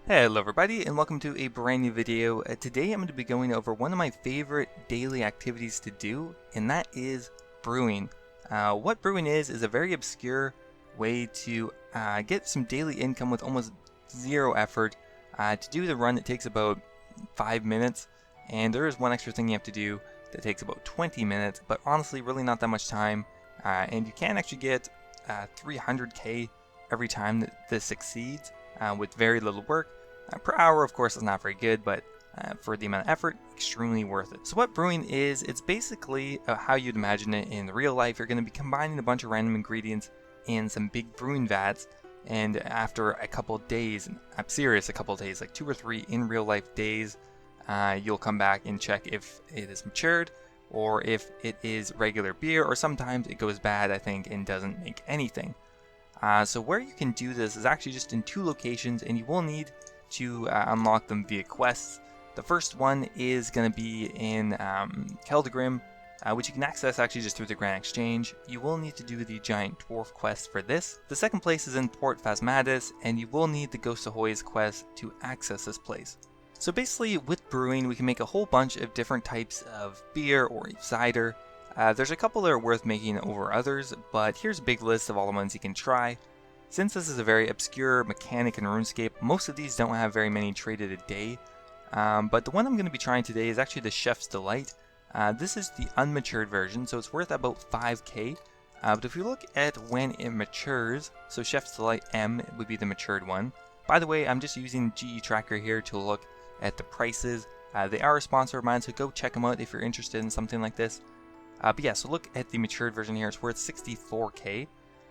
Hello everybody and welcome to a brand new video. Today I'm going to be going over one of my favorite daily activities to do, and that is brewing. What brewing is a very obscure way to get some daily income with almost zero effort. To do the run it takes about 5 minutes, and there is one extra thing you have to do that takes about 20 minutes, but honestly really not that much time, and you can actually get 300k every time that this succeeds. With very little work. Per hour, of course, is not very good, but for the amount of effort, extremely worth it. So what brewing is, it's basically how you'd imagine it in real life. You're going to be combining a bunch of random ingredients in some big brewing vats, and after a couple days, I'm serious, a couple days, like 2 or 3 in real life days, you'll come back and check if it is matured, or if it is regular beer, or sometimes it goes bad, I think, and doesn't make anything. So where you can do this is actually just in 2 locations, and you will need to unlock them via quests. The first one is going to be in Keldegrim, which you can access actually just through the Grand Exchange. You will need to do the Giant Dwarf quest for this. The second place is in Port Phasmatis, and you will need the Ghost Ahoy's quest to access this place. So basically with brewing we can make a whole bunch of different types of beer or cider. There's a couple that are worth making over others, but here's a big list of all the ones you can try. Since this is a very obscure mechanic in RuneScape, most of these don't have very many traded a day, but the one I'm going to be trying today is actually the Chef's Delight. This is the unmatured version, so it's worth about 5k, but if you look at when it matures, so Chef's Delight M would be the matured one. By the way, I'm just using GE Tracker here to look at the prices. They are a sponsor of mine, so go check them out if you're interested in something like this. But yeah, so look at the matured version here, it's worth 64k,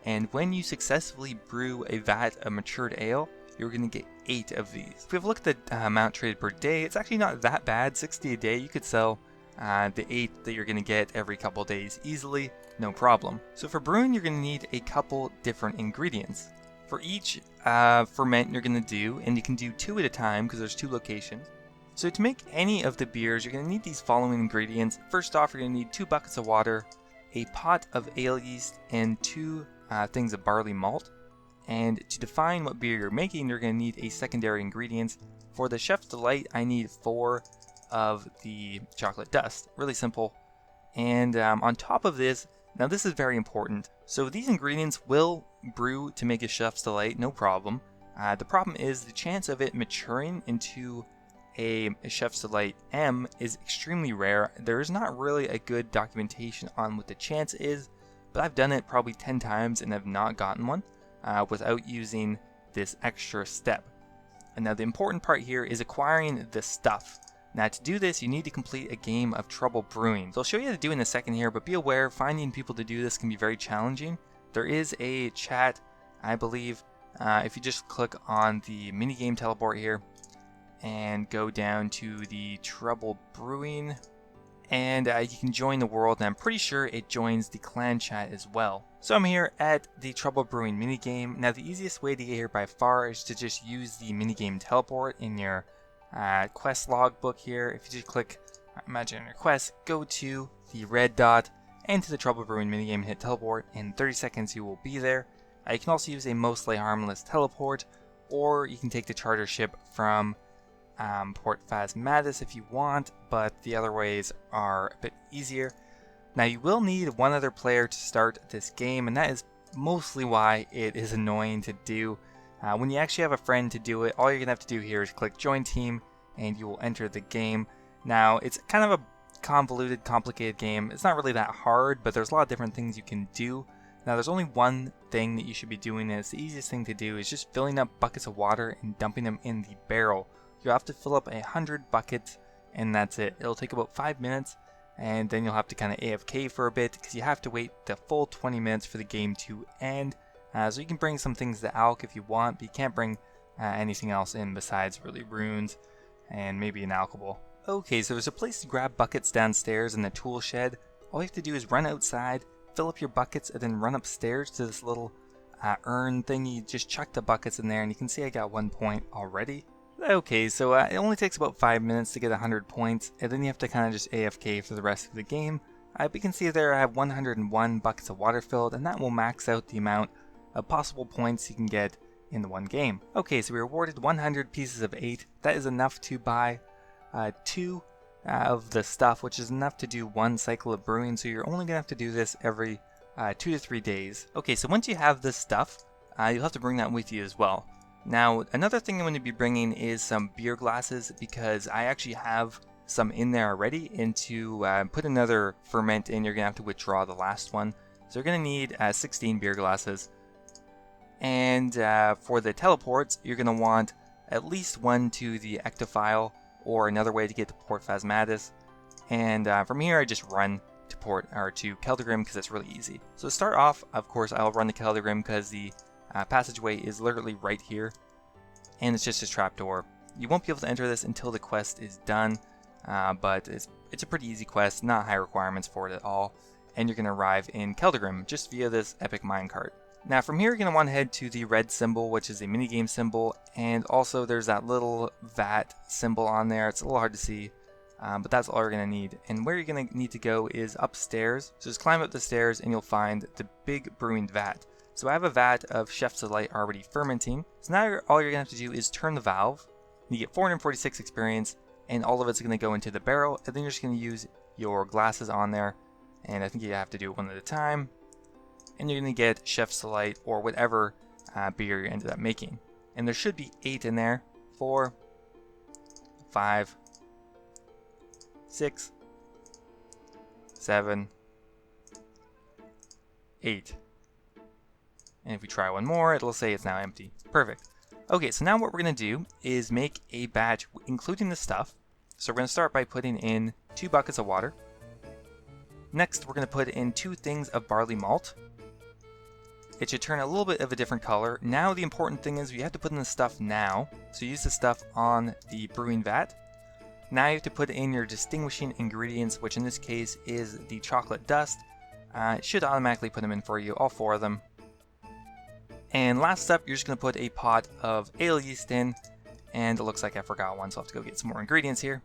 and when you successfully brew a vat of matured ale, you're going to get 8 of these. If we have a look at the amount traded per day, it's actually not that bad, 60 a day. You could sell the 8 that you're going to get every couple days easily, no problem. So for brewing, you're going to need a couple different ingredients. For each ferment you're going to do, and you can do 2 at a time because there's 2 locations. So to make any of the beers, you're going to need these following ingredients. First off, you're going to need 2 buckets of water, a pot of ale yeast, and 2 things of barley malt. And to define what beer you're making, you're going to need a secondary ingredients. For the Chef's Delight, I need 4 of the chocolate dust. Really simple. And on top of this, now this is very important. So these ingredients will brew to make a Chef's Delight, no problem. The problem is the chance of it maturing into a Chef's Delight M is extremely rare. There is not really a good documentation on what the chance is, but I've done it probably 10 times and have not gotten one without using this extra step. And now the important part here is acquiring the stuff. Now to do this you need to complete a game of Trouble Brewing. So I'll show you how to do in a second here, but be aware finding people to do this can be very challenging. There is a chat, I believe, if you just click on the minigame teleport here, and go down to the Trouble Brewing, and you can join the world, and I'm pretty sure it joins the clan chat as well. So I'm here at the Trouble Brewing minigame. Now the easiest way to get here by far is to just use the minigame teleport in your quest log book here. If you just click Imaginary Quest, go to the red dot and to the Trouble Brewing minigame and hit teleport. In 30 seconds you will be there. You can also use a mostly harmless teleport, or you can take the charter ship from Port Phasmatis if you want, but the other ways are a bit easier. Now you will need one other player to start this game, and that is mostly why it is annoying to do. When you actually have a friend to do it, all you're going to have to do here is click Join Team, and you will enter the game. Now it's kind of a convoluted, complicated game. It's not really that hard, but there's a lot of different things you can do. Now there's only one thing that you should be doing, and it's the easiest thing to do, is just filling up buckets of water and dumping them in the barrel. You'll have to fill up 100 buckets, and that's it. It'll take about 5 minutes, and then you'll have to kind of AFK for a bit, because you have to wait the full 20 minutes for the game to end. So you can bring some things to Alk if you want, but you can't bring anything else in besides really runes and maybe an alcohol. Okay, so there's a place to grab buckets downstairs in the tool shed. All you have to do is run outside, fill up your buckets, and then run upstairs to this little urn thing. You just chuck the buckets in there, and you can see I got 1 point already. Okay, so it only takes about 5 minutes to get 100 points, and then you have to kind of just AFK for the rest of the game. But you can see there I have 101 buckets of water filled, and that will max out the amount of possible points you can get in the one game. Okay, so we were awarded 100 pieces of 8. That is enough to buy 2 of the stuff, which is enough to do 1 cycle of brewing, so you're only going to have to do this every 2 to 3 days. Okay, so once you have this stuff, you'll have to bring that with you as well. Now, another thing I'm going to be bringing is some beer glasses, because I actually have some in there already, and to put another ferment in, you're going to have to withdraw the last one. So you're going to need 16 beer glasses. And for the teleports, you're going to want at least 1 to the ectophile, or another way to get to Port Phasmatis. And from here, I just run to Keldegrim because it's really easy. So to start off, of course, I'll run to Keldegrim because the passageway is literally right here, and it's just a trapdoor. You won't be able to enter this until the quest is done, but it's a pretty easy quest, not high requirements for it at all, and you're going to arrive in Keldegrim just via this epic minecart. Now from here, you're going to want to head to the red symbol, which is a minigame symbol, and also there's that little vat symbol on there. It's a little hard to see, but that's all you're going to need. And where you're going to need to go is upstairs. So just climb up the stairs and you'll find the big brewing vat. So I have a vat of Chef's Delight already fermenting. So now all you're going to have to do is turn the valve. You get 446 experience, and all of it's going to go into the barrel, and then you're just going to use your glasses on there. And I think you have to do it one at a time. And you're going to get Chef's Delight or whatever beer you ended up making. And there should be 8 in there. 4, 5, 6, 7, 8. And if we try one more, it'll say it's now empty. Perfect. Okay, so now what we're going to do is make a batch including the stuff. So we're going to start by putting in 2 buckets of water. Next, we're going to put in 2 things of barley malt. It should turn a little bit of a different color. Now the important thing is you have to put in the stuff now. So use the stuff on the brewing vat. Now you have to put in your distinguishing ingredients, which in this case is the chocolate dust. It should automatically put them in for you, all 4 of them. And last up, you're just going to put a pot of ale yeast in, and it looks like I forgot one, so I'll have to go get some more ingredients here.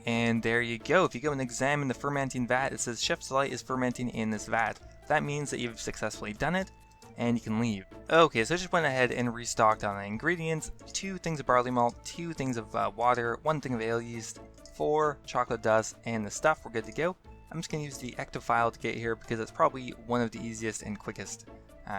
And there you go. If you go and examine the fermenting vat, it says Chef's Delight is fermenting in this vat. That means that you've successfully done it, and you can leave. Okay, so I just went ahead and restocked on the ingredients. 2 things of barley malt, 2 things of water, 1 thing of ale yeast, 4 chocolate dust, and the stuff. We're good to go. I'm just going to use the ectophile to get here because it's probably one of the easiest and quickest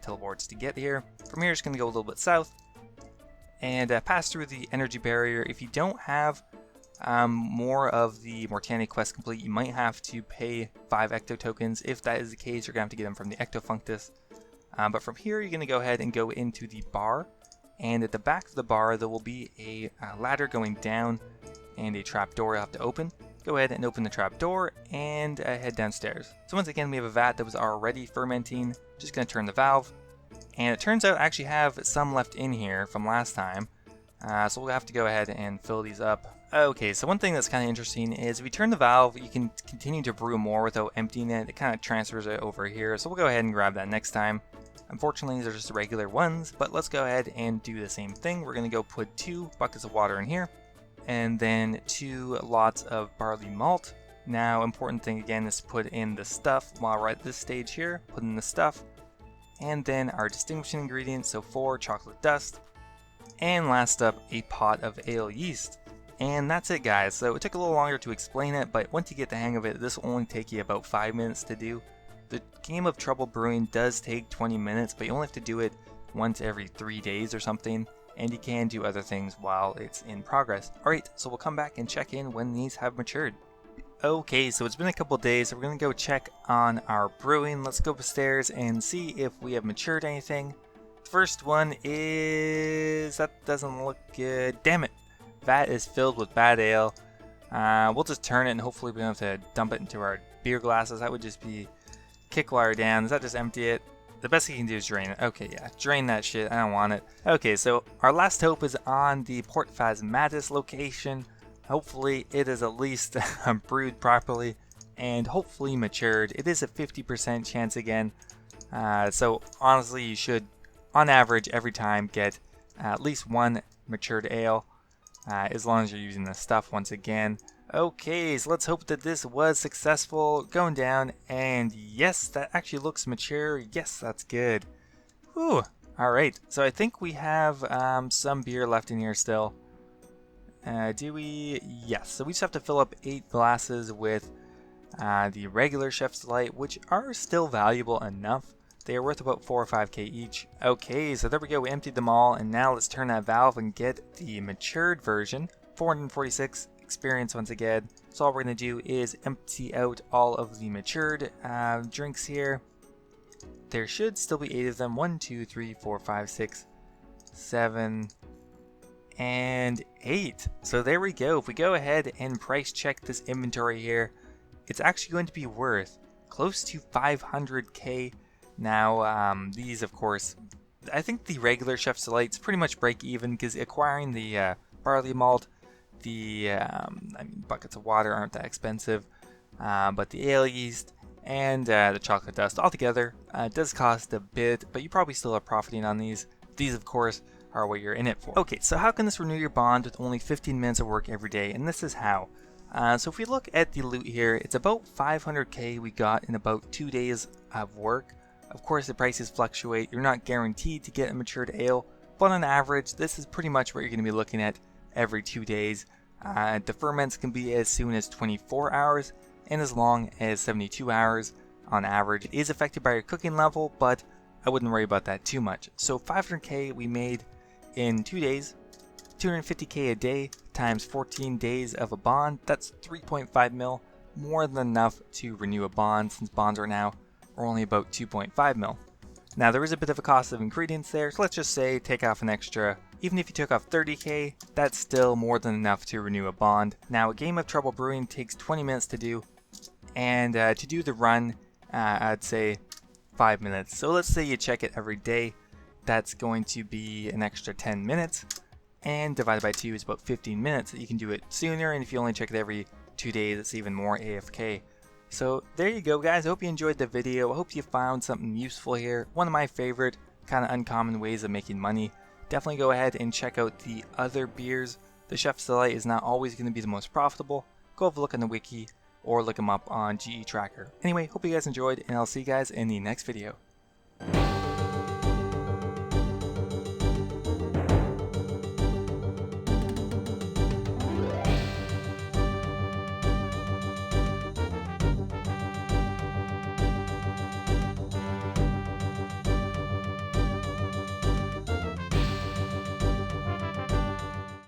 teleports to get here. From here, just going to go a little bit south and pass through the energy barrier. If you don't have more of the Mortani quest complete, you might have to pay 5 ecto tokens. If that is the case, you're going to have to get them from the ectofunctus. But from here, you're going to go ahead and go into the bar, and at the back of the bar there will be a ladder going down and a trap door you'll have to open. Go ahead and open the trap door and head downstairs. So once again, we have a vat that was already fermenting. Just going to turn the valve, and it turns out I actually have some left in here from last time, so we'll have to go ahead and fill these up. Okay, so one thing that's kind of interesting is if you turn the valve, you can continue to brew more without emptying it. It kind of transfers it over here, so we'll go ahead and grab that next time. Unfortunately, they're just regular ones, but let's go ahead and do the same thing. We're going to go put 2 buckets of water in here, and then 2 lots of barley malt. Now, important thing again is to put in the stuff while we're at this stage here. Put in the stuff, and then our distinguishing ingredients, so 4 chocolate dust, and last up, a pot of ale yeast. And that's it, guys. So it took a little longer to explain it, but once you get the hang of it, this will only take you about 5 minutes to do. The game of Trouble Brewing does take 20 minutes, but you only have to do it once every 3 days or something, and you can do other things while it's in progress. Alright, so we'll come back and check in when these have matured. Okay, so it's been a couple days, so we're going to go check on our brewing. Let's go upstairs and see if we have matured anything. The first one is... that doesn't look good. Damn it! Vat is filled with bad ale. We'll just turn it and hopefully we don't have to dump it into our beer glasses. That would just be kick wire down. Does that just empty it? The best you can do is drain it. Okay, yeah, drain that shit. I don't want it. Okay, so our last hope is on the Port Phasmatis location. Hopefully it is at least brewed properly and hopefully matured. It is a 50% chance again. So honestly, you should, on average, every time get at least 1 matured ale. As long as you're using the stuff once again. Okay, so let's hope that this was successful. Going down, and yes, that actually looks mature. Yes, that's good. Whew. Alright, so I think we have some beer left in here still. Do we? Yes, so we just have to fill up 8 glasses with the regular Chef's Delight, which are still valuable enough. They are worth about 4 or 5k each. Okay, so there we go, we emptied them all, and now let's turn that valve and get the matured version. 446 experience once again. So all we're going to do is empty out all of the matured drinks here. There should still be 8 of them. 1, 2, 3, 4, 5, 6, 7, and 8. So there we go. If we go ahead and price check this inventory here, it's actually going to be worth close to 500k. Now, these, of course, I think the regular Chef's Delights pretty much break even because acquiring the barley malt, the buckets of water aren't that expensive, but the ale yeast and the chocolate dust altogether does cost a bit, but you probably still are profiting on these. These, of course, are what you're in it for. Okay, so how can this renew your bond with only 15 minutes of work every day? And this is how. So if we look at the loot here, it's about 500k we got in about 2 days of work. Of course, the prices fluctuate. You're not guaranteed to get a matured ale, but on average, this is pretty much what you're going to be looking at every 2 days. The ferments can be as soon as 24 hours and as long as 72 hours on average. It is affected by your cooking level, but I wouldn't worry about that too much. So 500k we made in 2 days, 250k a day times 14 days of a bond. That's 3.5 mil, more than enough to renew a bond since bonds right now are only about 2.5 mil. Now there is a bit of a cost of ingredients there, so let's just say take off an extra. Even if you took off 30k, that's still more than enough to renew a bond. Now a game of Trouble Brewing takes 20 minutes to do, and to do the run, I'd say 5 minutes. So let's say you check it every day, that's going to be an extra 10 minutes, and divided by 2 is about 15 minutes. You can do it sooner, and if you only check it every 2 days, it's even more AFK. So there you go, guys. I hope you enjoyed the video. I hope you found something useful here. One of my favorite kind of uncommon ways of making money. Definitely go ahead and check out the other beers. The Chef's Delight is not always going to be the most profitable. Go have a look on the wiki or look them up on GE Tracker. Anyway, hope you guys enjoyed, and I'll see you guys in the next video.